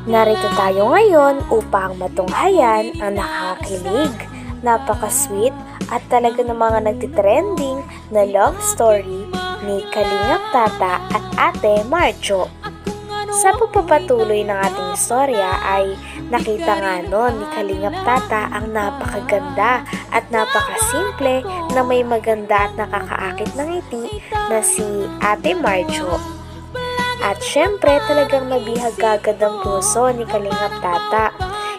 Narito tayo ngayon upang matunghayan ang nakakakilig, napaka-sweet at talaga ng mga nagtitrending na love story ni Kalingap Tata at Ate Marjo. Sa pagpapatuloy ng ating istorya ay nakita nga noon ni Kalingap Tata ang napakaganda at napakasimple na may maganda at nakakaakit ng ngiti na si Ate Marjo. At syempre talagang nabihag agad ang puso ni Kalingap Tata.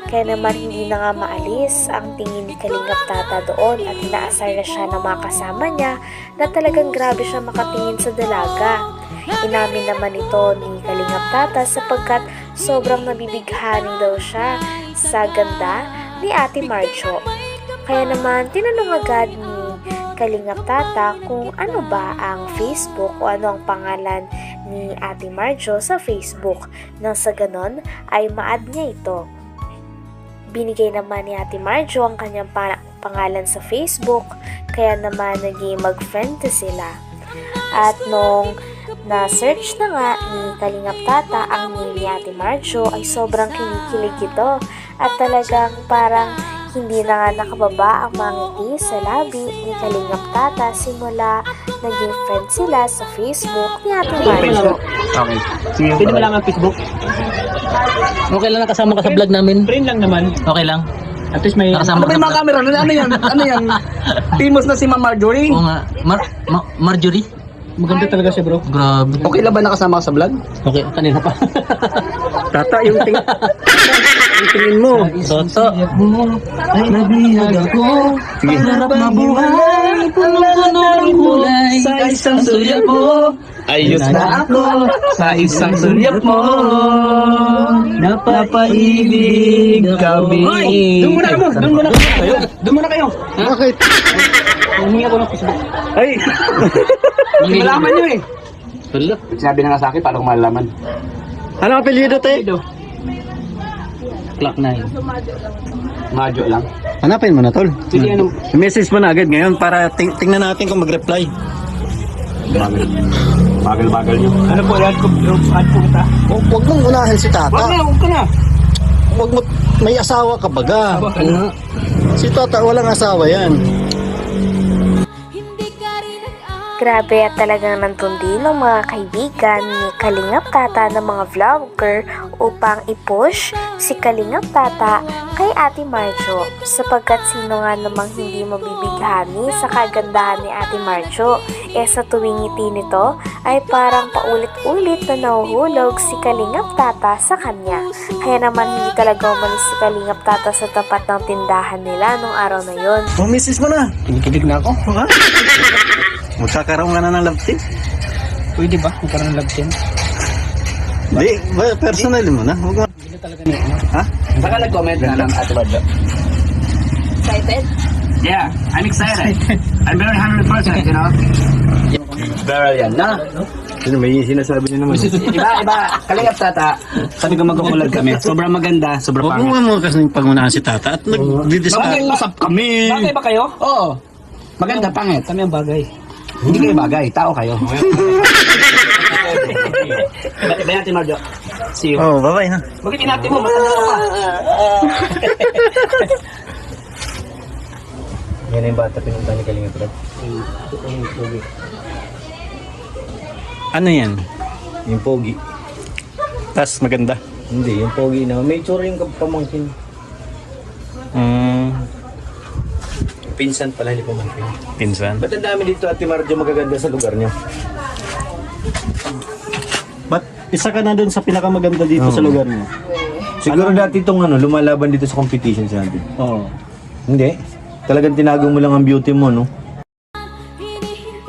Kaya naman hindi na nga maalis ang tingin ni Kalingap Tata doon at inaasar na siya ng mga kasama niya na talagang grabe siya makatingin sa dalaga. Inamin naman ito ni Kalingap Tata sapagkat sobrang nabibighanin daw siya sa ganda ni Ate Marjo. Kaya naman tinanong agad ni Kalingap Tata kung ano ba ang Facebook o ano ang pangalan ni Ate Marjo sa Facebook nang sa ganon ay ma-add niya ito. Binigay naman ni Ate Marjo ang kanyang pangalan sa Facebook kaya naman naging mag-friend sila. At nung na-search na nga ni Kalingap Tata ang name ni Ate Marjo ay sobrang kinikilig ito at talagang parang hindi na nga nakababa ang mga ngiti sa labi ni Kalingap Tata simula naging friend sila sa Facebook ni Ate Marjo. Okay. Sige. Pwede mo lang ang Facebook? Okay lang nakasama ka sa vlog namin. Friend lang naman. Okay lang. At least may... Nakasama Ano ba yung mga camera? Ano yan? Ano yan? Famous na si Ma'am Marjorie. Oo nga. Marjorie? Maganda talaga siya, bro. Grabe. Okay lang ba nakasama ka sa vlog? Okay, kanina pa. Tata, yung tingin mo. Toto. Ay, nabihag ako. Pangarap na buhay. Puno-puno ng kulay. Sa isang sulyap mo. Ayos na ako. Sa isang sulyap mo. Napaibig kami. Hoy! Doon muna kayo! Doon muna kayo! Doon muna kayo! Bakit? Humingi ako ng Facebook. Ay! Malaman nyo eh! Wala. Sinabi na nga sa akin, paano ko malalaman? Ano ang apelyido, te? Clock 9. Majo lang. Hanapin mo na, tol. Sige, ano? I-message mo na agad ngayon para tingnan natin kung mag-reply. Bagal nyo. Ano po, add ko kita. Huwag mong unahin si Tata. Huwag ka na. Huwag mo, may asawa ka baga. Asawa ka na. Si Tata, walang asawa yan. Grabe at talagang nantundi ng mga kaibigan ni Kalingap Tata ng mga vlogger upang i-push si Kalingap Tata kay Ate Marjo sapagkat sino nga namang hindi mabibighani sa kagandahan ni Ate Marjo. Sa tuwing ngiti nito ay parang paulit-ulit na nahuhulog si Kalingap Tata sa kanya. Kaya naman hindi talaga umalis si Kalingap Tata sa tapat ng tindahan nila nung araw na yon. Oh, message mo na. Kinikilig na ako. Ha? Magkakaroon ka na ng love team? Pwede ba? Magkaroon ng love team? Hindi, personally mo na. Huwag mo. Hindi talaga niya. Ha? Saka nag-comment na lang, Ate Marjo. Excited? Yeah, I'm excited. I'm very 100%, you know? Very yan, na? Sino may sinasabi niyo naman? Iba, Kalingap Tata. Sabi ko magkukulag kami. Sobrang maganda, sobrang Huwag pangit. mo kasi pangunahan si Tata at nag-discuss. Mag-usap kami. Bagay ba kayo? Oo. Maganda, pangit. Kami ang bagay. Hindi kayo bagay, tao kayo. Iba natin, Marjo. See you. Oh, bye-bye ha. Bakit inati mo? Matanda ka pa. Yan yung bata pinunta ni Kalingap Tata. Ano yan? Yung pogi. Tas maganda. Hindi, yung pogi na. May tsura yung pamangkin. Pinsan pala, hindi pamangkin. Pinsan. Ba't ang dami dito, Ate Marjo, magaganda sa lugar niyo? Ba't isa ka na dun sa pinakamaganda dito sa lugar mo? Siguro dati itong lumalaban dito sa competition sa atin. Oo. Hindi. Talagang tinago mo lang ang beauty mo, no?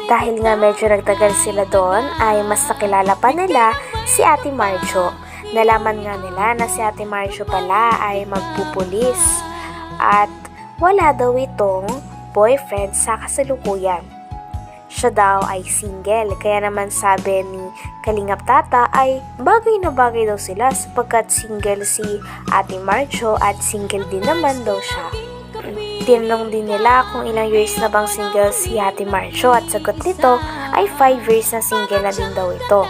Dahil nga medyo nagtagal sila doon ay mas nakilala pa nila si Ate Marjo. Nalaman nga nila na si Ate Marjo pala ay magpupulis at wala daw itong boyfriend sa kasalukuyan. Siya daw ay single kaya naman sabi ni Kalingap Tata ay bagay na bagay daw sila sapagkat single si Ate Marjo at single din naman daw siya. Tinanong din nila kung ilang years na bang single si Ate Marjo at sagot nito ay 5 years na single na din daw ito.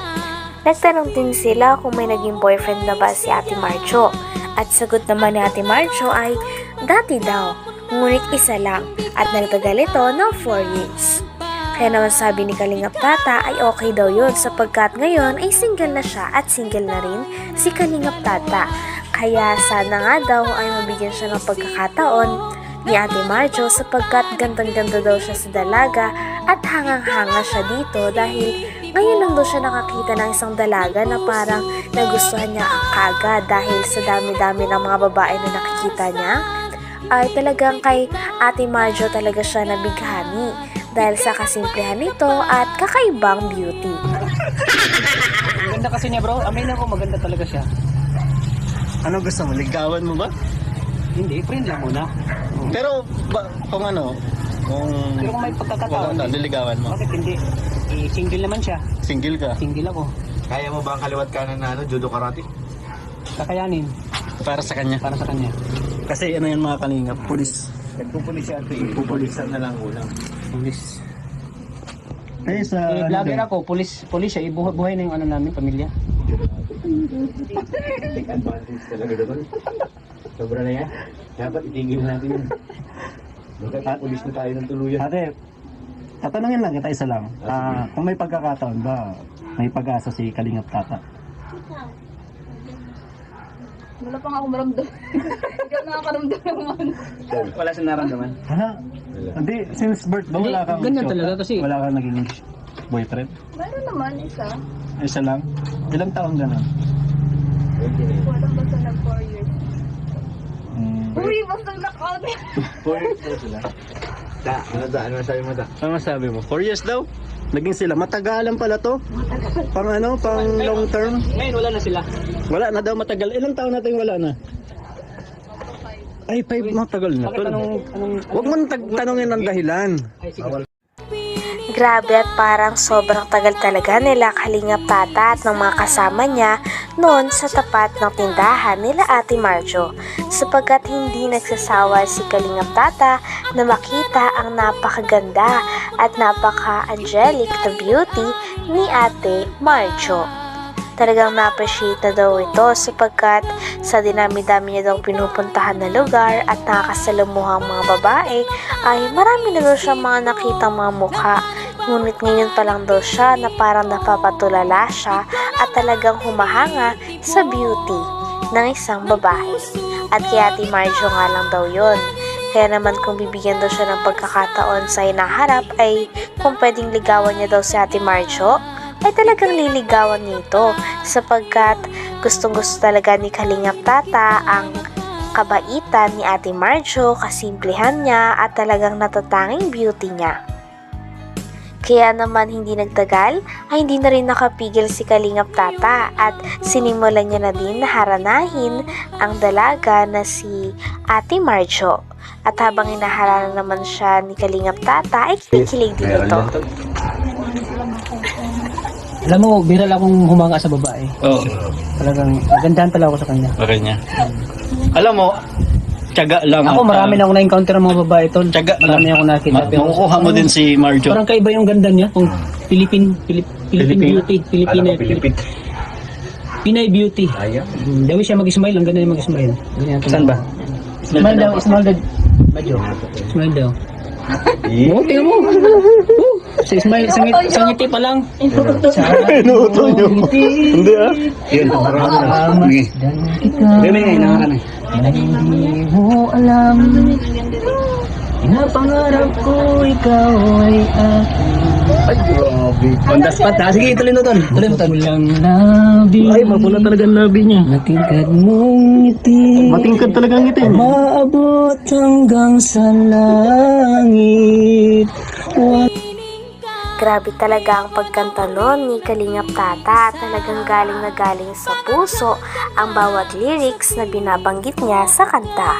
Nagtanong din sila kung may naging boyfriend na ba si Ate Marjo. At sagot naman ni Ate Marjo ay dati daw, ngunit isa lang at nagtagal ito ng 4 years. Kaya naman sabi ni Kalingap Tata ay okay daw yun sapagkat ngayon ay single na siya at single na rin si Kalingap Tata. Kaya sana nga daw ay mabigyan siya ng pagkakataon ni Ate Marjo sapagkat gandang-ganda daw siya sa dalaga at hangang-hanga siya dito dahil ngayon lang daw siya nakakita ng isang dalaga na parang nagustuhan niya ang kagad dahil sa dami-dami ng mga babae na nakikita niya ay talagang kay Ate Marjo talaga siya nabighani dahil sa kasimplihan nito at kakaibang beauty. Maganda kasi niya bro, amin ako maganda talaga siya. Ano gusto mo? Ligawan mo ba? Hindi, friend lang muna. Pero kung ano, kung Pero kung may pagkakataon, liligawan mo. bakit hindi? Single naman siya. Single ka. Single ako. Kaya mo ba ang kaliwat kanan na judo karate? Kakayanin Para sa kanya. para sa kanya. Kasi ano yan mga kalingap, pulis. Nagpupulis siya ito, ipupulisan na lang ulang. Pulis. Eh sa Vlogger ako, pulis siya. Buhay na yung ano namin, pamilya. Take advantage talaga doon. Sobra na yan. Dapat itigil natin yun. Magkakapulis na tayo ng tuluyan. Ate, tatanungin lang kita isa lang. Kung may pagkakataon ba, may pag-asa si Kalingap Tata? Wala pa nga akong maramdam. Hindi ako nakakaramdam naman. Wala siyang naramdaman. Ha? Hindi, since birth ba wala kang Ganyan talaga kasi. wala kang naging boyfriend? Meron naman isa. Isa lang? Ilang taon gano'n? Walang basta nag 4 years. Hmm. Uy, basta nag-out. 4 years na sila. Ano sabi mo ta? Ano masabi mo? 4 years daw? Naging sila. Matagalan pala to? Pang ano? Pang long term? Ngayon, wala na sila. Wala na daw matagal. Ilang taon natin wala na? Ay, 5 matagal na to. Bakit anong Huwag mo tanongin ang dahilan. Ay, sige. Grabe at parang sobrang tagal talaga nila Kalingap Tata at ng mga kasama niya noon sa tapat ng tindahan nila Ate Marjo sapagkat hindi nagsasawa si Kalingap Tata na makita ang napakaganda at napaka-angelic na beauty ni Ate Marjo. Talagang na-appreciate na daw ito sapagkat sa dinami-dami niya daw pinupuntahan na lugar at nakakasalamuhang mga babae ay marami na daw siya mga nakitang mga mukha. Ngunit ngayon pa lang daw siya na parang napapatulala siya at talagang humahanga sa beauty ng isang babae. At kay Ate Marjo nga lang daw yon. Kaya naman kung bibigyan daw siya ng pagkakataon sa hinaharap ay kung pwedeng ligawan niya daw si Ate Marjo, ay talagang liligawan nito sapagkat gustong-gusto talaga ni Kalingap Tata ang kabaitan ni Ate Marjo, kasimplihan niya at talagang natatanging beauty niya. Kaya naman hindi nagtagal ay hindi na rin nakapigil si Kalingap Tata at sinimulan niya na din na haranahin ang dalaga na si Ate Marjo. At habang hinaharana naman siya ni Kalingap Tata ay kinikilig din ito. Alam mo, biral akong humanga sa babae. Oo. Talagang, nagandahan talaga ako sa kanya. Okay niya. Alam mo, tiyaga lang. Ako, marami na ako na-encounter ng mga babae ito. Tiyaga Marami lang. ako nakita. Pero Makukuha mo din si Marjo. parang kaiba yung ganda niya. Kung Philippine beauty. Pinay beauty. Dawi siya mag-smile. Ang ganda niya mag-smile. Saan ba? Smile daw. Smile daw. Oo, tingnan mo. Sa smile, sa ngiti pa lang. Inuuto niyo. Hindi ah. Yun, sige. Bebe ngayon, nangakan eh. Hindi mo alam, pinapangarap ko ikaw ay akin. Ay, grabe. On the spot ha? Sige, tuloy mo tol. Tuloy mo tol. Walang labi. Ay, mapula talaga ang labi niya. Natingkad mong ngiti. Matingkad talaga ang ngiti. Maabot hanggang sa langit. Grabe talaga ang pagkanta nun ni Kalingap Tata. Talagang galing na galing sa puso ang bawat lyrics na binabanggit niya sa kanta.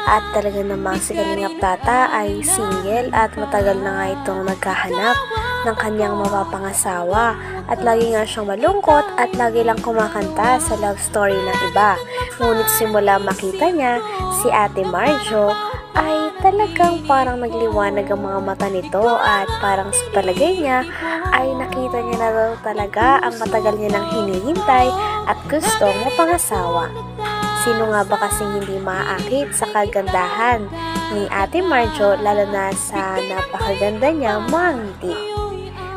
At talaga namang si Kalingap Tata ay single at matagal na nga itong nagkahanap ng kanyang mapapangasawa. At lagi nga siyang malungkot at lagi lang kumakanta sa love story ng iba. Ngunit simula makita niya si Ate Marjo ay talagang parang nagliwanag ang mga mata nito at parang sa palagay niya ay nakita niya na daw talaga ang matagal niya nang hinihintay at gustong mapangasawa. Sino nga ba kasing hindi maaakit sa kagandahan ni Ate Marjo, lalo na sa napakaganda niya mga ngiti.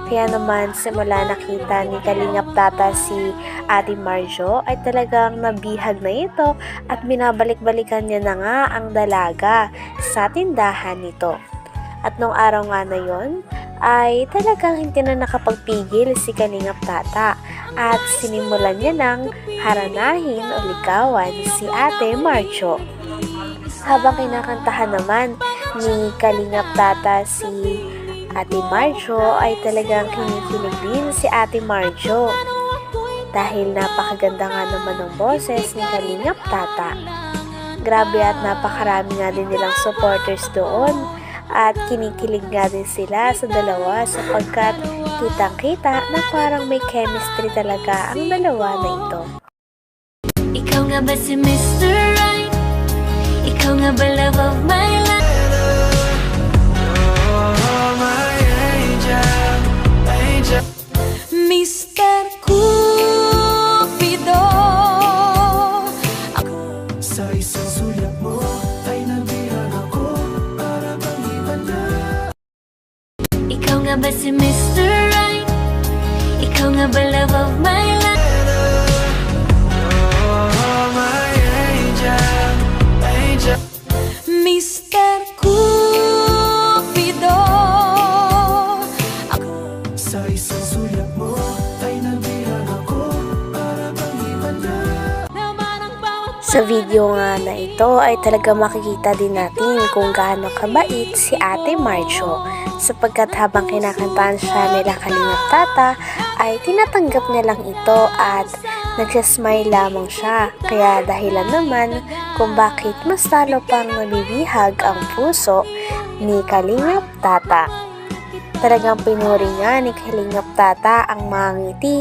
Kaya naman simula nakita ni Kalingap Tata si Ate Marjo ay talagang nabihag na ito at binabalik-balikan niya na nga ang dalaga sa tindahan nito. At nung araw nga na yon ay talagang hindi na nakapagpigil si Kalingap Tata at sinimulan niya ng haranahin o ligawan si Ate Marjo. Habang kinakantahan naman ni Kalingap Tata si Ate Marjo ay talagang kinikilig din si Ate Marjo dahil napakaganda nga naman ng boses ni Kalingap Tata. Grabe at napakarami nga din nilang supporters doon at kinikilig nga din sila sa dalawa sapagkat kitang-kita na parang may chemistry talaga ang dalawa na ito. Ikaw nga ba si Mr. Right? Ikaw nga ba love of my life? Mr. Cupido, Sa isang sulyap mo ay nabihan ako para bang iba na. ikaw nga ba si Mr. Right? Ikaw nga ba love of my life? Mr. Cupido, Sa isang sulyap mo ay nabihan ako para bang iba na. Sa video nga na ito ay talaga makikita din natin kung gaano kabait si Ate Marjo sapagkat habang kinakantahan siya nila Kalingap Tata ay tinatanggap niya lang ito at nagsasmile lamang siya. Kaya dahilan naman kung bakit mas lalo pang nabibihag ang puso ni Kalingap Tata. Talagang pinuri nga ni Kalingap Tata ang mga ngiti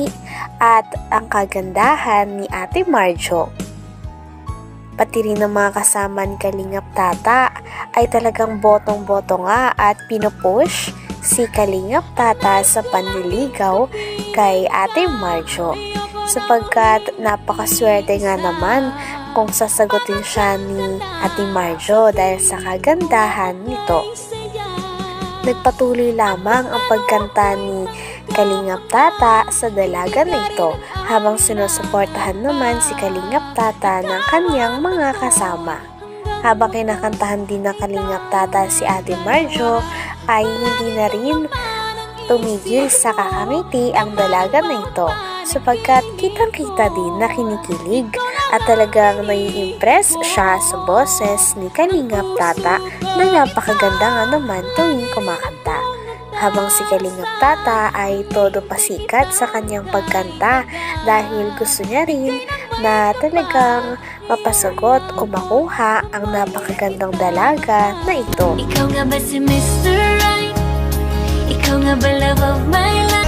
at ang kagandahan ni Ate Marjo. Pati rin ng mga kasama ni Kalingap Tata ay talagang botong-boto nga at pinupush si Kalingap Tata sa panliligaw kay Ate Marjo sapagkat napakaswerte nga naman kung sasagutin siya ni Ate Marjo dahil sa kagandahan nito. Nagpatuloy lamang ang pagkanta ni Kalingap Tata sa dalaga na ito habang sinusuportahan naman si Kalingap Tata ng kanyang mga kasama. Habang kinakantahan din ng Kalingap Tata si Ate Marjo ay hindi na rin tumigil sa kakangiti ang dalaga na ito sapagkat kitang-kita din na kinikilig at talagang nai-impress siya sa boses ni Kalingap Tata na napakaganda nga naman tuwing kumakanta. Habang si Kalingap Tata ay todo pasikat sa kanyang pagkanta dahil gusto niya rin na talagang mapasagot o makuha ang napakagandang dalaga na ito. ikaw nga ba si Mr. Right? Ikaw nga ba love of my life?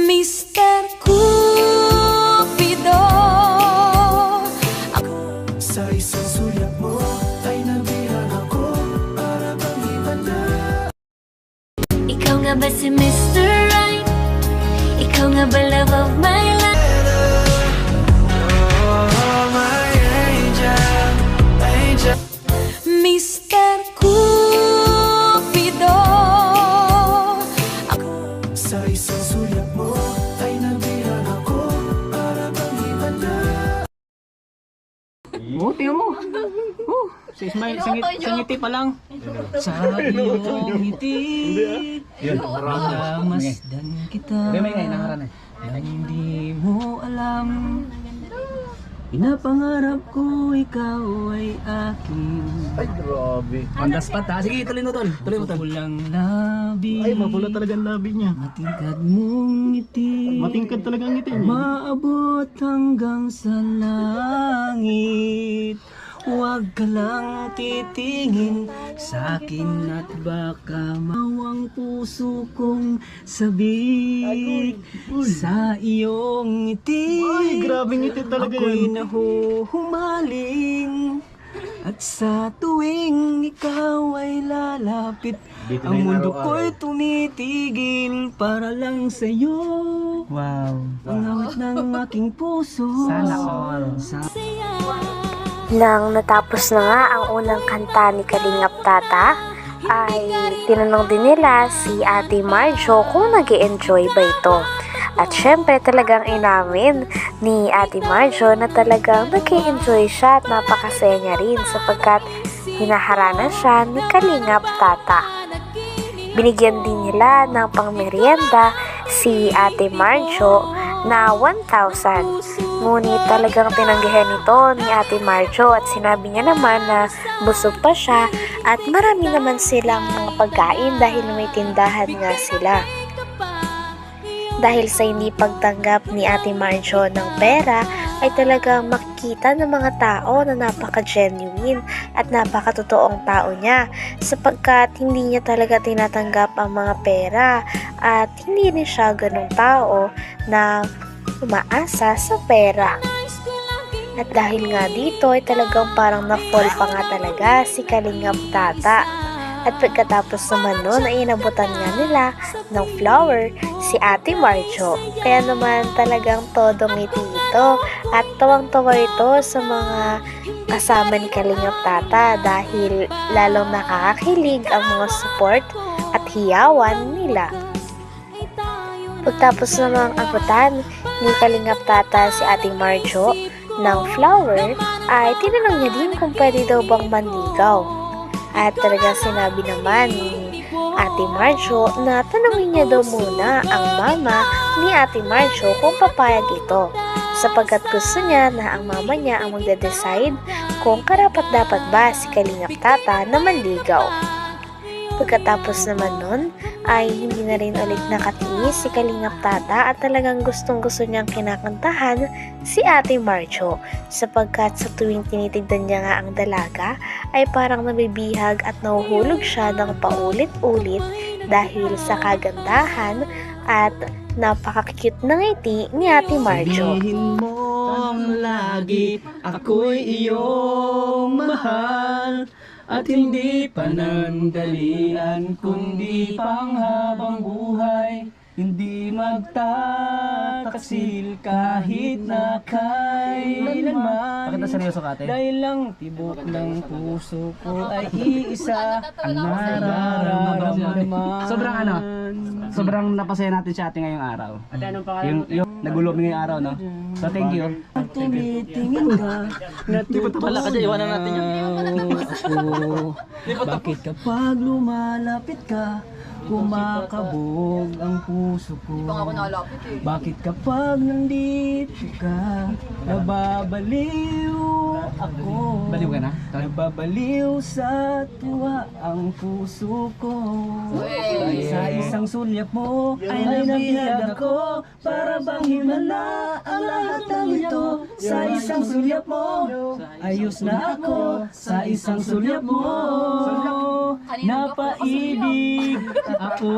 Mr. Cupido, Sa isang sulyap mo ay nabihan ako para bang iba na. ikaw nga ba si Mr. Right? Ikaw nga ba love of my life? Mr. Cupido, Sa isang sulyap mo ay nabihan ako para bang iba na. Oh, tingnan mo. Oh, sa smile, sa ngiti pa lang. Sa iyong ngiti, masdan kita. Nang hindi mo alam. Pinapangarap ko ikaw ay akin. Ay, grabe. On the spot ha. Sige, tuloy mo tol. Tuloy mo tol. Pulang labi. Ay, mapula talaga ang labi niya. Matingkad mong ngiti. Matingkad talaga ang ngiti niya. Maabot hanggang sa langit. Huwag ka lang titingin sa akin at baka mawang puso kong sabik sa iyong ngiti. Ay, grabing ngiti talaga Ako'y yan. nahuhumaling at sa tuwing ikaw ay lalapit, Dito na ang yung mundo araw-araw. ko'y tumitigil para lang sa'yo. Wow. Ang awit ng aking puso. Sana all. Nang natapos na nga ang unang kanta ni Kalingap Tata, ay tinanong din nila si Ate Marjo kung nag-enjoy ba ito. At syempre talagang inamin ni Ate Marjo na talagang nag-enjoy siya at napakasaya niya rin sapagkat hinaharana siya ni Kalingap Tata. Binigyan din nila ng pangmerienda si Ate Marjo na 1,000. Ngunit talagang tinanggihan ito ni Ate Marjo at sinabi niya naman na busog pa siya at marami naman silang mga pagkain dahil may tindahan nga sila. Dahil sa hindi pagtanggap ni Ate Marjo ng pera ay talagang makikita ng mga tao na napaka-genuine at napaka-totoong tao niya sapagkat hindi niya talaga tinatanggap ang mga pera at hindi rin siya ganung tao na umaasa sa pera. At dahil nga dito ay talagang parang na-fall pa nga talaga si Kalingap Tata. At pagkatapos naman nun ay inabutan nga nila ng flower si Ate Marjo. Kaya naman talagang todo ngiti ito at tawang-tawa ito sa mga kasama ni Kalingap Tata dahil lalong nakakakilig ang mga support at hiyawan nila. Pagtapos namang abutan ni Kalingap Tata si Ate Marjo ng flower, ay tinanong niya din kung pwede daw bang manligaw. At talaga sinabi naman ni Ate Marjo na tanungin niya daw muna ang mama ni Ate Marjo kung papayag ito. Sapagkat gusto niya na ang mama niya ang magde-decide kung karapat-dapat ba si Kalingap Tata na manligaw. Pagkatapos naman nun, ay hindi na rin ulit nakatiis si Kalingap Tata at talagang gustong-gusto niyang kinakantahan si Ate Marjo sapagkat sa tuwing tinitignan niya nga ang dalaga ay parang nabibihag at nahuhulog siya ng paulit-ulit dahil sa kagandahan at napaka-cute na ngiti ni Ate Marjo. Sabihin mong lagi ako'y iyong mahal at hindi panandalian kundi panghabang buhay, hindi magtatasil kahit na kailanman. Bakit na seryoso ka, ate? Dahil lang tibok ng puso ko ay iisa ang nararamdaman. Sobrang napasaya natin si ate ngayong araw. Yung nagulong ngayong araw, no? So, thank you. Tumitingin ka, Wala ka dyan, iwanan natin yan. ako. Bakit kapag lumalapit ka, kumakabog ang puso ko? Ako nakalapit eh. Bakit kapag nandito ka, nababaliw ako? Baliw ka na? Nababaliw sa tuwa ang puso ko. Sa isang sulyap mo ay nabihag ako, para bang himala ang lahat ng ito. Sa isang sulyap mo, ayos na ako. Sa isang sulyap mo, napaibig ako.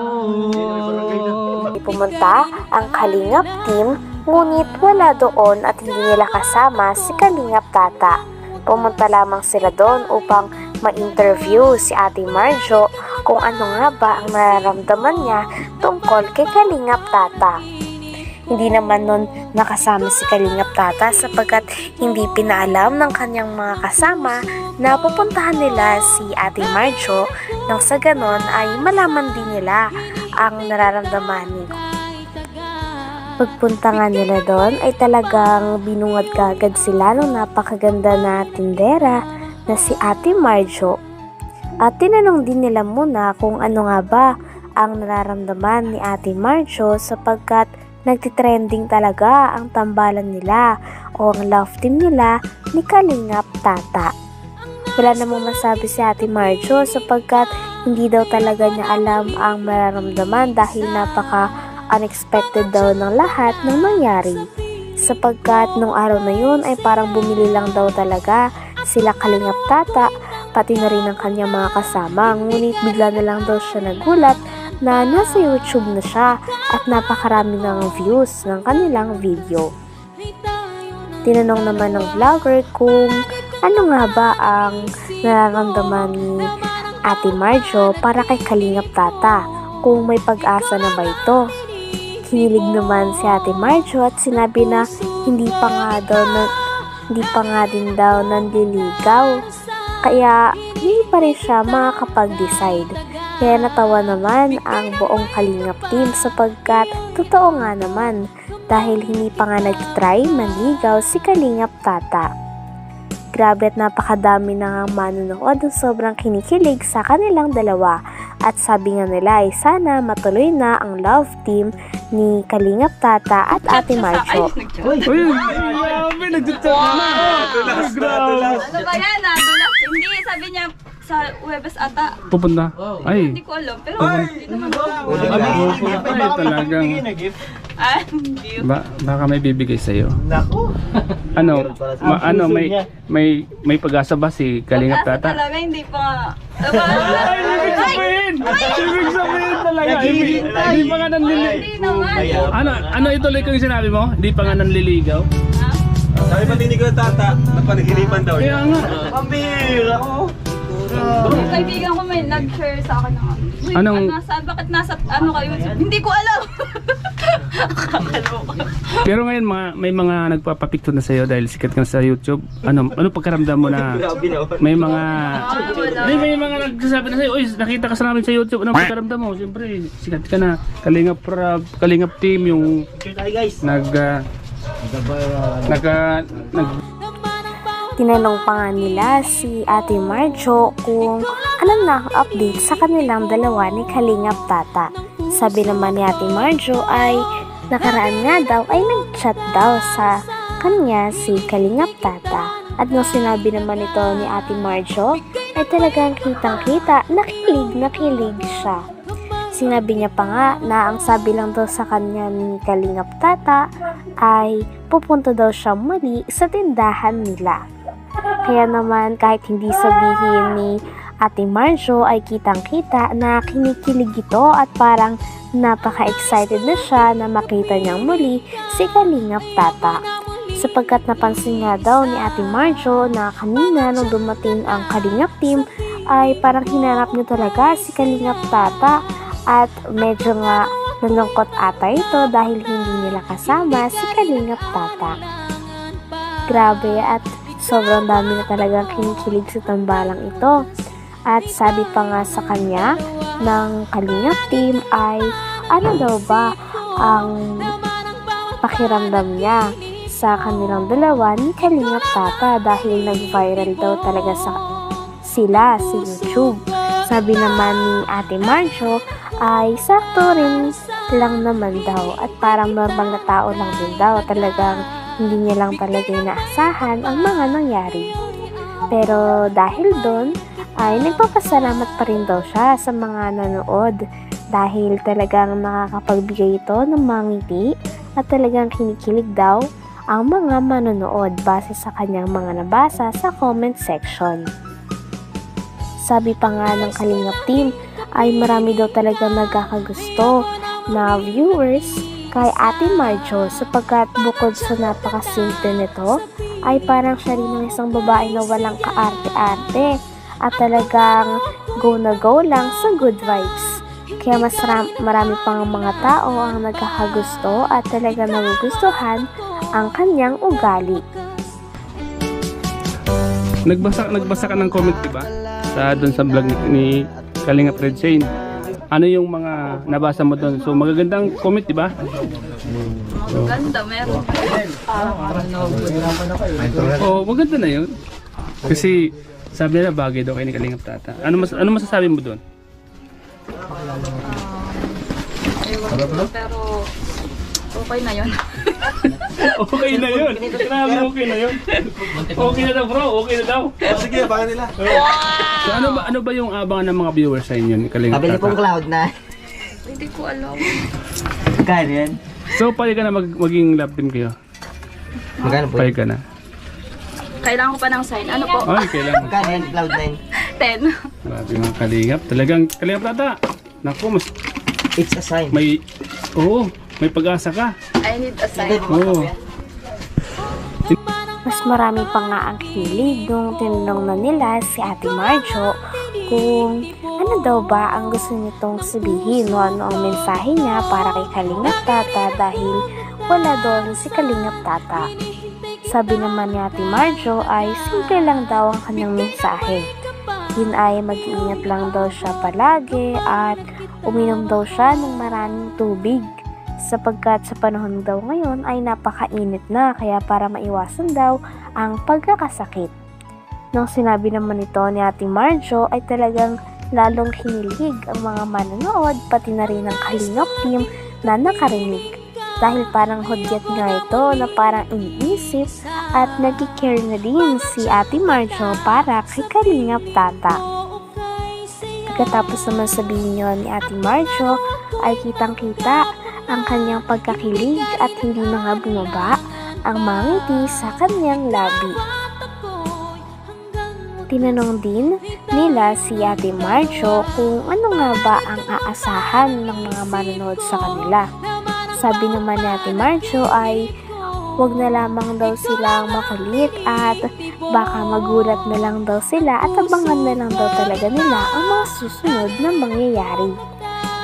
Pumunta ang Kalingap team ngunit wala doon at hindi nila kasama si Kalingap Tata. Pumunta lamang sila doon upang ma-interview si Ate Marjo kung ano nga ba ang nararamdaman niya tungkol kay Kalingap Tata. Hindi naman nun nakasama si Kalingap Tata sapagkat hindi pinaalam ng kanyang mga kasama na pupuntahan nila si Ate Marjo nang sa ganon ay malaman din nila ang nararamdaman ni. Pagpunta nga nila doon ay talagang binungad kagad sila ng napakaganda na tindera na si Ate Marjo. At tinanong din nila muna kung ano nga ba ang nararamdaman ni Ate Marjo sapagkat nagtitrending talaga ang tambalan nila o ang love team nila ni Kalingap Tata. Wala namang masabi si Ate Marjo sapagkat hindi daw talaga niya alam ang mararamdaman dahil napaka-unexpected daw ng lahat ng nangyari. Sapagkat nung araw na yun ay parang bumili lang daw talaga sila Kalingap Tata, pati na rin ang kanyang mga kasama. Ngunit bigla na lang daw siya nagulat na nasa YouTube na siya at napakarami ng views ng kanilang video. Tinanong naman ng vlogger kung ano nga ba ang nararamdaman ni Ate Marjo para kay Kalingap Tata, kung may pag-asa na ba ito. Kinilig naman si Ate Marjo at sinabi na hindi pa nga din daw nanliligaw, kaya hindi pa rin siya makakapag-decide. Kaya natawa naman ang buong Kalingap team sapagkat totoo nga naman dahil hindi pa nga nag-try manligaw si Kalingap Tata. Grabe at napakadami na nga manonood ng sobrang kinikilig sa kanilang dalawa. At sabi nga nila ay sana matuloy na ang love team ni Kalingap Tata at Ate Marjo. Uy, grabe, nagtutulog na. Ano ba yan? Nadulas. Hindi, sabi niya sa Huwebes ata. Pupunta. Ay. Hindi ko alam. Pero hindi naman ako. Ay, talagang. Ah, hindi. Baka may bibigay sa'yo. Nako. Ano, may pag-asa ba si Kalingap Pag-asa Tata? talaga, hindi pa nga. Ibig sabihin talaga. Hindi pa nga nanliligaw. Hindi naman. Ano ituloy ko yung sinabi mo? Hindi pa nga nanliligaw? Sabi pa ni Tata, napanaginipan daw Kaya nga. Pambira ko. Yung kaibigan ko may nag-share sa akin ng uy, Anong- nasaan? Bakit nasa ano kayo? Hindi ko alam. Pero ngayon may mga nagpapapicture na sa'yo dahil sikat ka sa YouTube. Ano pagkaramdam mo na may mga may mga nagsasabi na sa'yo, uy, nakita ka sa namin sa YouTube. Anong pagkaramdam mo? Siyempre, sikat ka na. Kalingap team yung Tinanong pa nga nila si Ate Marjo kung alam na ang update sa kanilang dalawa ni Kalingap Tata. Sabi naman ni Ate Marjo ay nakaraan nga daw ay nag-chat daw sa kanya si Kalingap Tata. At nung sinabi naman ito ni Ate Marjo ay talagang kitang-kita, nakilig siya. Sinabi niya pa nga na ang sabi lang daw sa kanya ni Kalingap Tata ay pupunta daw siya muli sa tindahan nila. Kaya naman kahit hindi sabihin ni Ate Marjo ay kitang-kita na kinikilig ito at parang napaka-excited na siya na makita niyang muli si Kalingap Tata. Sapagkat napansin nga daw ni Ate Marjo na kanina nung dumating ang Kalingap team ay parang hinanap niya talaga si Kalingap Tata at medyo nga nalungkot ata ito dahil hindi nila kasama si Kalingap Tata. Grabe at sobrang dami na talagang kinikilig sa tambalang ito. At sabi pa nga sa kanya ng Kalingap team ay ano daw ba ang pakiramdam niya sa kanilang dalawa ni Kalingap Tata dahil nag-viral daw talaga sila sa YouTube. Sabi naman ni Ate Marjo ay sakto rin lang naman daw at parang normal na tao lang din daw. Talagang hindi niya lang talaga inaasahan ang mga nangyari. Pero dahil doon ay nagpapasalamat pa rin daw siya sa mga nanood dahil talagang nakakapagbigay ito ng mga ngiti at talagang kinikilig daw ang mga manonood base sa kanyang mga nabasa sa comment section. Sabi pa nga ng Kalingap team ay marami daw talaga nagkakagusto na viewers kay Ate Marjo sapagkat bukod sa napakasimple nito ay parang siya rin ang isang babae na walang kaarte-arte at talagang go na go lang sa good vibes. Kaya mas marami pang mga tao ang nagkakagusto at talagang nagugustuhan ang kanyang ugali. Nagbasa ka ng comment, diba? Doon sa vlog ni Kalingap Red Shane. Ano yung mga nabasa mo doon? So magagandang comment, diba? Maganda, meron. Oh, maganda na yun. Kasi sabi nila bagay daw kay ni Kalingap Tata. Ano masasabi mo doon? Pero okay na yun. Okay na yun. Grabe, okay na yun. Okay na daw, bro. Okay na daw. Sige, baka nila. So ano ba yung abangan ng mga viewers sa inyo ni Kalingap Pabili pong Tata? cloud na. Hindi ko alam. Magkano yan? So pwede ka na maging love team kayo? Magkano po? Pwede ka na. Kailangan ko pa ng sign. Ano po? Ay, kailangan. Magkano yan? Cloud 9. 10. Grabe mga kalingap. Talagang kalingap tata. Naku, mas It's a sign. may... Oo, may pag-asa ka. I need a sign. Oo. Mas marami pa nga ang hilig nung tinanong na nila si Ate Marjo kung ano daw ba ang gusto nitong sabihin o ano ang mensahe niya para kay Kalingap Tata dahil wala doon si Kalingap Tata. Sabi naman ni Ate Marjo ay simple lang daw ang kanyang mensahe. Yun ay mag-iingat lang daw siya palagi at uminom daw siya ng maraming tubig. Sapagkat sa panahon daw ngayon ay napakainit na kaya para maiwasan daw ang pagkakasakit. Nang sinabi naman ito ni Ate Marjo ay talagang lalong hinilig ang mga manonood pati na rin ang Kalingap team na nakarinig. Dahil parang hudyat nga ito na parang iniisip at nag-care na din si Ate Marjo para kay Kalingap Tata. Pagkatapos naman sabihin niyo ni Ate Marjo ay kitang-kita ang kanyang pagkakilig at hindi na nga bumaba ang mga ngiti sa kanyang labi. Tinanong din nila si Ate Marjo kung ano nga ba ang aasahan ng mga manonood sa kanila. Sabi naman ni Ate Marjo ay wag na lamang daw silang makulit at baka magulat na lang daw sila at abangan na lang daw talaga nila ang mga susunod na mangyayari.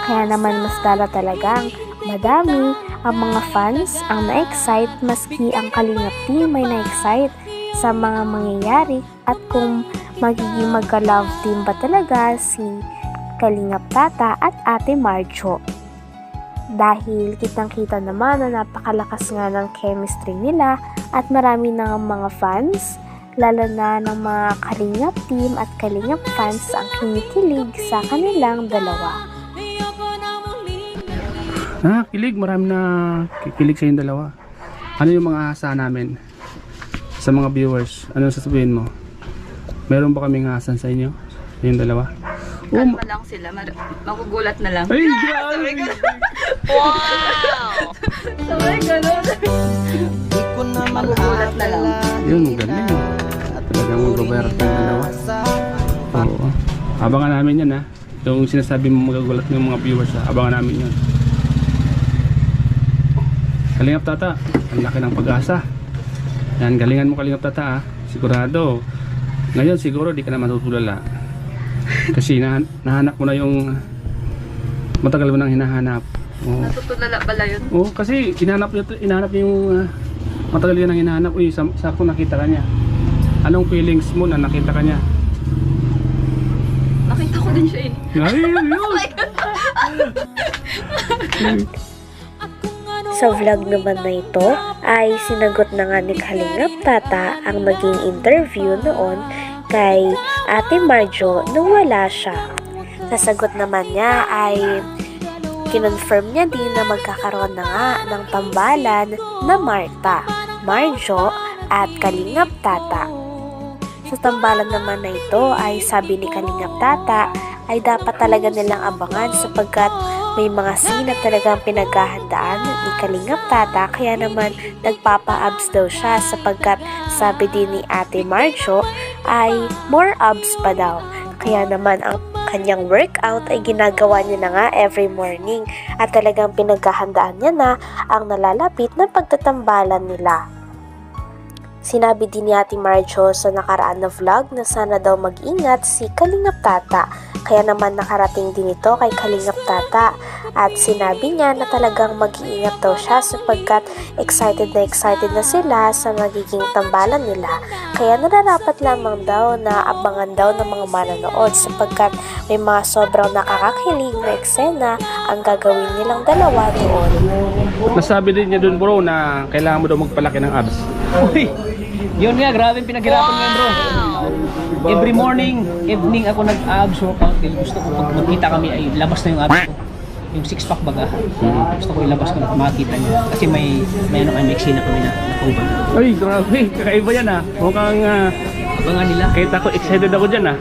Kaya naman mas lalo talagang madami ang mga fans ang na-excite maski ang Kalingap team ay na-excite sa mga mangyayari at kung magiging magka-love team ba talaga si Kalingap Tata at Ate Marjo. Dahil kitang-kita naman na napakalakas nga ng chemistry nila at marami na mga fans, lalo na ng mga Kalingap team at Kalingap fans ang kinikilig sa kanilang dalawa. Kilig. Marami na kikilig sa yung dalawa. Ano yung mga asa namin sa mga viewers? Ano sasabihin mo? Meron ba kaming asan sa inyo? Yung dalawa? Kalma lang sila. Magugulat na lang. Ay, grabe! Sabay ganun. Magugulat na lang. Yun, galing. Talagang magbabayrat ng dalawa. Oo. Abangan namin yan ha. Yung sinasabi mo magagulat ng mga viewers ha. Abangan namin yun. Kalingap Tata, ang laki ng pag-asa. Yan, galingan mo Kalingap Tata ha. Sigurado. Ngayon siguro di ka na matutulala. Kasi nahanap mo na yung matagal mo nang hinahanap. Oo. Natutulala pala yun. Oo, kasi hinahanap niya yung matagal yun ang hinahanap. Uy, sakto nakita ka niya. Anong feelings mo na nakita ka niya? Nakita ko din siya eh. Ay, yun! Sa vlog naman na ito ay sinagot na nga ni Kalingap Tata ang naging interview noon kay Ate Marjo nung wala siya. Sa sagot naman niya ay kinonfirm niya din na magkakaroon na nga ng tambalan na Marta, Marjo at Kalingap Tata. Sa tambalan naman na ito ay sabi ni Kalingap Tata ay dapat talaga nilang abangan sapagkat may mga scene na talagang pinaghahandaan ni Kalingap Tata kaya naman nagpapa-abs daw siya sapagkat sabi din ni Ate Marjo ay more abs pa daw. Kaya naman ang kanyang workout ay ginagawa niya na nga every morning at talagang pinaghahandaan niya na ang nalalapit na pagtatambalan nila. Sinabi din ni Ate Marjo sa nakaraan na vlog na sana daw mag-ingat si Kalingap Tata. Kaya naman nakarating din ito kay Kalingap Tata at sinabi niya na talagang mag-iingat daw siya sapagkat excited na sila sa magiging tambalan nila. Kaya nararapat lamang daw na abangan daw ng mga manonood sapagkat may mga sobrang nakakakilig na eksena ang gagawin nilang dalawa doon. Nasabi din niya dun bro na kailangan mo daw magpalaki ng abs. Uy! Yun nga, grabe yung pinaghirapan nga bro. Every morning, evening ako nag-abs workout. Gusto ko pag magkita kami ay labas na yung abs ko. Yung six pack baga. Gusto ko ilabas ko na makita niya. Kasi may ano kami, may eksena kami na nakauban. Ay, grabe. Kakaiba yan ha. Mukhang Abangan nila. kahit ako excited ako dyan ha.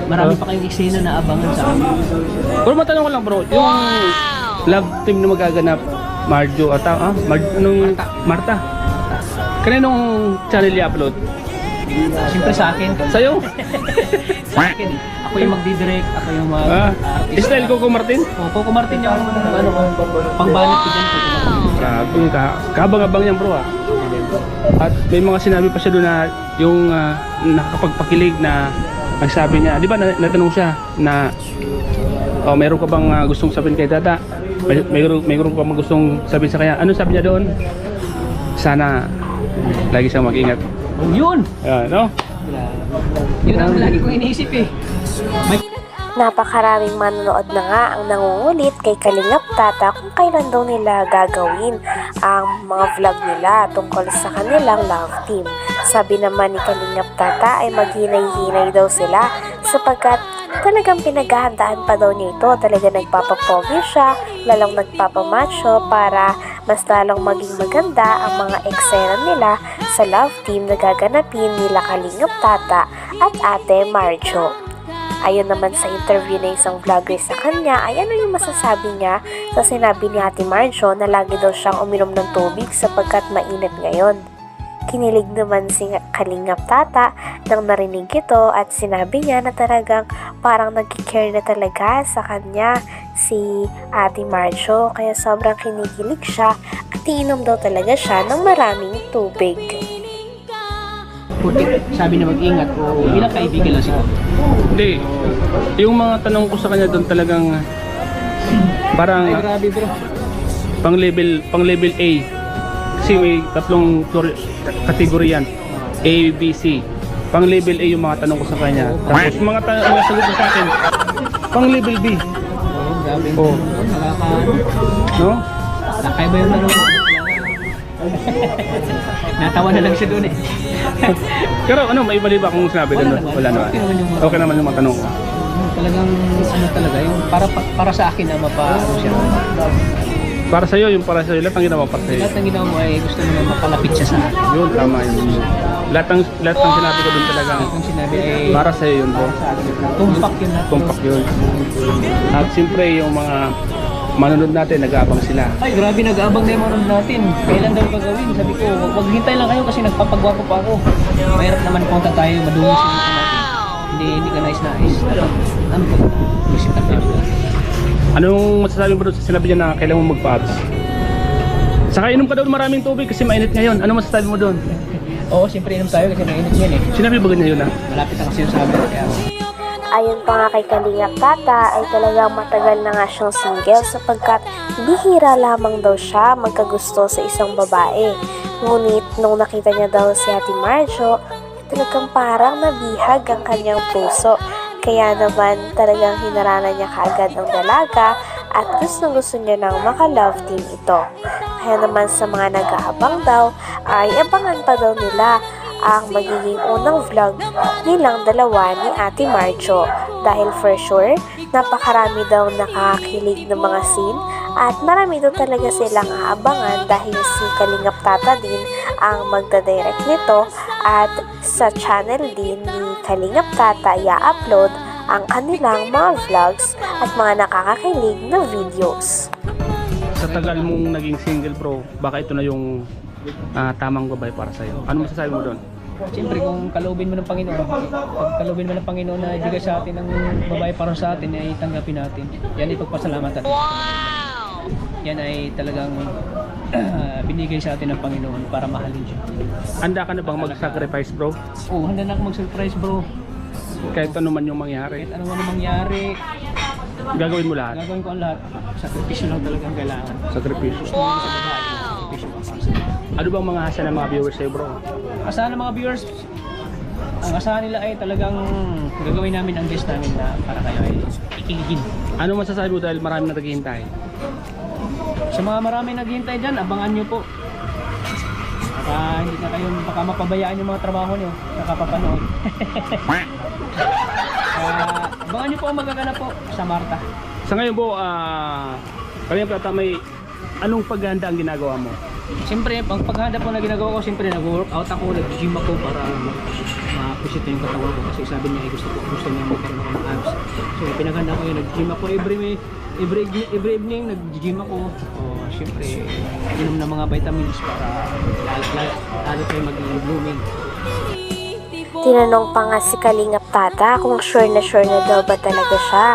Marami pa kayong eksena na abangan sa amin. Pero matanong ko lang bro, yung love team na magaganap Marjo at Marta. Kaninong channel i-upload? Siyempre sa akin. Sa'yo? Sa akin. Ako yung magdidirect, ako yung Style Coco Martin? Coco Martin yung pangbanat ko dyan. Coco Martin. Grabe, kabang-abang yan bro ah. At may mga sinabi pa siya doon na yung nakakapagpakilig na ang sabi niya, di ba natanong siya na meron ka bang gustong sabihin kay Tata? Mayroon ka bang gustong sabihin sa kanya? Ano sabi niya doon? Sana lagi siyang mag-ingat. Yun! No? Yun ang lagi kong iniisip eh. Napakaraming manonood na nga ang nangungulit kay Kalingap Tata kung kailan daw nila gagawin ang mga vlog nila tungkol sa kanilang love team. Sabi naman ni Kalingap Tata ay maghinay-hinay daw sila sapagkat talagang pinaghahandaan pa daw niya ito. Talaga nagpapapogi siya, lalong nagpapamacho para mas lalong maging maganda ang mga eksena nila sa love team na gaganapin nila Kalingap Tata at Ate Marjo. Ayon naman sa interview na isang vlogger sa kanya ay ano yung masasabi niya sa sinabi ni Ate Marjo na lagi daw siyang uminom ng tubig sapagkat mainit ngayon. Kinilig naman si Kalingap Tata nang narinig ito at sinabi niya na talagang parang nag-care na talaga sa kanya si Ate Marjo kaya sobrang kinikilig siya at iinom daw talaga siya ng maraming tubig. Sabi na mag-ingat o bilang kaibigan lang siya. Hindi. Yung mga tanong ko sa kanya doon talagang parang Ay, grabe bro. pang level A. Kasi may tatlong kategorya yan. A, B, C. Pang level A yung mga tanong ko sa kanya. Tapos mga sagot ko sa akin, pang level B. Grabe. Oh. No? Nakay ba yung tanong mo? Natawa na lang siya doon eh. Pero ano, may mali ba kung sinabi doon? Wala naman. Okay naman yung mga tanong ko. Talagang ano talaga, yung para sa akin na mapaano siya. Para sa'yo, yung para sa'yo, lahat ng ginawa para sa'yo. Lahat ng ginawa mo ay gusto mo na mapalapit siya sa akin. Yun, tama yun. Lahat ng sinabi ko doon talagang Kung sinabi ay para sa'yo yun bro. tumpak yun na. Tumpak yun. At siyempre yung mga manonood natin, nag-aabang sila. Ay, grabe, nag-aabang na yung manonood natin. Kailan daw gagawin? Sabi ko, maghintay lang kayo kasi nagpapagwapo pa ako. Mahirap naman punta tayo, madungis yung ito natin. Hindi ka nais-nais. Ano ba? Isip na tayo. Anong masasabi mo doon sa sinabi niya na kailangan mo magpa-abs? Saka inom ka daw maraming tubig kasi mainit ngayon. Ano masasabi mo doon? Oo, siyempre inom tayo kasi mainit yan eh. Sinabi ba ganyan yun ha? Malapit na kasi yung sa amin. Kaya Ayon pa nga kay Kalingap Tata ay talagang matagal na nga siyang single sapagkat bihira lamang daw siya magkagusto sa isang babae. Ngunit nung nakita niya daw si Ate Marjo, talagang parang nabihag ang kanyang puso. Kaya naman talagang hinaranan niya kaagad ang dalaga at gusto niya nang maka-love team ito. Kaya naman sa mga nag-aabang daw ay abangan pa daw nila ang magiging unang vlog nilang dalawa ni Ate Marjo. Dahil for sure, napakarami daw nakakakilig ng mga scene at marami daw talaga silang aabangan dahil si Kalingap Tata din ang magdadirect nito at sa channel din ni Kalingap Tata i-upload ang kanilang mga vlogs at mga nakakakilig na videos. Sa tagal mong naging single bro, baka ito na yung tamang babae para sa'yo. Ano masasabi mo doon? siyempre kung kalubin mo ng Panginoon, pag kalubin mo ng Panginoon na ibigay sa atin ng babae para sa atin, ay tanggapin natin. Yan ay pagpasalamatan. Yan ay talagang binigay sa atin ng Panginoon para mahalin siya. Handa ka na bang mag-sacrifice bro? Oo, handa na ako mag-surprise bro. Kahit ano man yung mangyari, Kahit ano man ang mangyari, gagawin mo lahat. gagawin ko ang lahat. Sakripisyo lang talagang kailangan. Sakripisyo. Gusto mo sa babae, sakripisyo pa para sa atin. Ano bang mga asa ng mga viewers sa'yo bro? Asahan ng mga viewers, ang asahan nila ay talagang gagawin namin ang best namin na para kayo ay ikiligin. Ano masasabi mo dahil marami na naghihintay? Sa mga marami naghihintay dyan, abangan nyo po. Hindi na kayo baka mapabayaan yung mga trabaho nyo, nakapapanood. Abangan nyo po ang magaganap po sa Marta. Sa ngayon po, Kalingap Tata, may anong paghahanda ang ginagawa mo? Siyempre, ang paghanda po na ginagawa ko, siyempre nag-workout ako, nag-gym ako para na yung katawan ko kasi sabi niya ay gusto niya magkaroon ako ng abs. So pinaghanda ko yun, nag-gym ako every evening nag-gym ako. Syempre inom ng mga vitamins para lalo tayo maging blooming. Tinanong pa nga si Kalingap Tata kung sure na daw ba talaga siya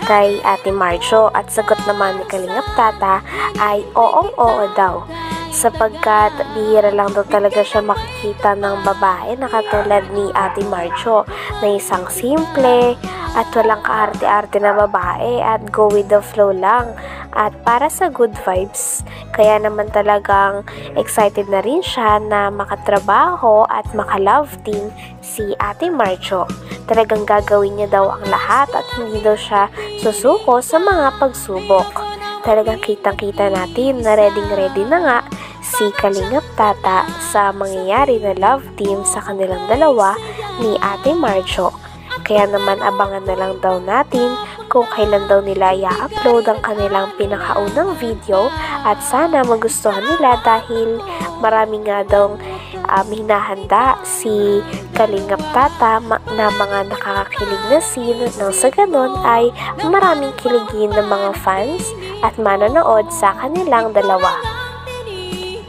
kay Ate Marjo, at sagot naman ni Kalingap Tata ay oo daw, sapagkat bihira lang daw talaga siya makikita ng babae na katulad ni Ate Marjo na isang simple at walang kaarte-arte na babae at go with the flow lang at para sa good vibes. Kaya naman talagang excited na rin siya na makatrabaho at maka-love team si Ate Marjo. Talagang gagawin niya daw ang lahat at hindi daw siya susuko sa mga pagsubok. Talagang kitang-kita natin na ready na nga si Kalingap Tata sa mangyayari na love team sa kanilang dalawa ni Ate Marjo. Kaya naman abangan na lang daw natin kung kailan daw nila i-upload ang kanilang pinakaunang video at sana magustuhan nila dahil marami nga daw hinahanda si Kalingap Tata na mga nakakakilig na scene nang sa ganon ay maraming kiligin ng mga fans at manonood sa kanilang dalawa.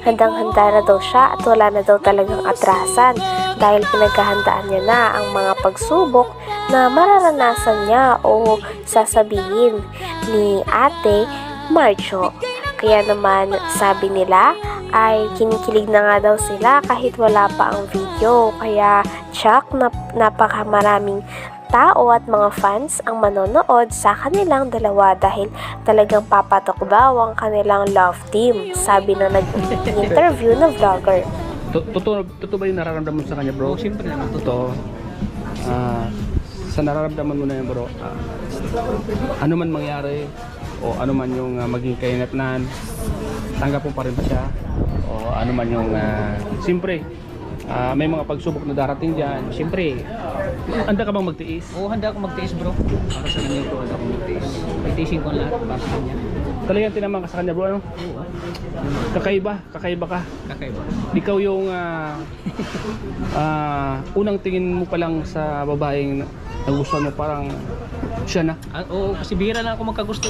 Handang-handa na daw siya at wala na daw talagang atrasan dahil pinaghahandaan niya na ang mga pagsubok na mararanasan niya o sasabihin ni Ate Marjo. Kaya naman sabi nila ay kinikilig na nga daw sila kahit wala pa ang video. Kaya tsak na napakamaraming tao at mga fans ang manonood sa kanilang dalawa dahil talagang papatok daw ang kanilang love team, sabi na nag-interview na vlogger. Totoo ba yung nararamdaman mo sa kanya, bro? Siyempre naman Totoo. Sa nararamdaman mo na yan, bro, ano man mangyari o ano man yung maging kainatnan, tanggap mo pa rin ba siya? O ano man yung siyempre may mga pagsubok na darating dyan, siyempre handa ka bang magtiis? Oo, handa akong magtiis, bro. Para sa kanya, bro, handa akong magtiis. Titiisin ko ang lahat para sa kanya. Talagang tinaman ka sa kanya, bro, ano? Oo. Kakaiba ka. Kakaiba. Ikaw yung unang tingin mo pa lang sa babaeng nagustuhan mo, parang siya na. Oo, kasi bihira na ako magkagusto.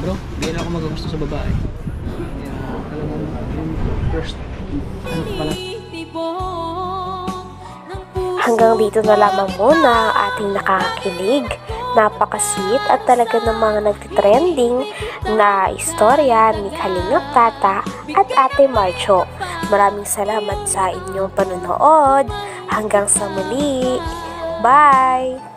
Bro, bihira na ako magkagusto sa babae. Talagang yung first, ano pa lang. Hanggang dito na lamang muna ang ating nakakakilig, napaka-sweet at talaga ng mga nagtitrending na istorya ni Kalingap Tata at Ate Marjo. Maraming salamat sa inyong panonood. Hanggang sa muli. Bye!